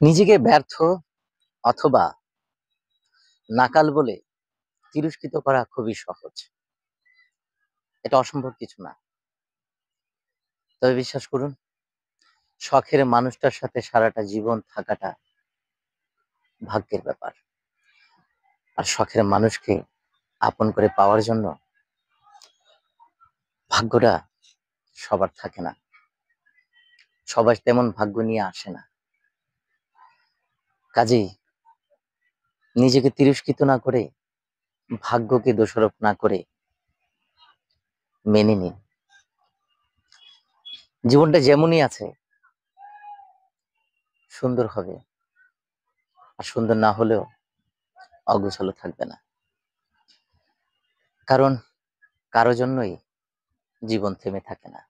নিজেকে ব্যর্থ অথবা নাকাল বলে তিরস্কৃত করা খুবই সহজ। এটা অসম্ভব কিছু না। তবে বিশ্বাস করুন, শখের মানুষটার সাথে সারাটা জীবন থাকাটা ভাগ্যের ব্যাপার। আর শখের মানুষকে আপন করে পাওয়ার জন্য ভাগ্যটা সবার থাকে না। সবাই তেমন ভাগ্য নিয়ে আসে না। কাজেই নিজেকে তিরস্কৃত না করে, ভাগ্যকে দোষারোপ না করে মেনে নিন। জীবনটা যেমনই আছে সুন্দর হবে, আর সুন্দর না হলেও অগোছালো থাকবে না। কারণ কারো জন্যই জীবন থেমে থাকে না।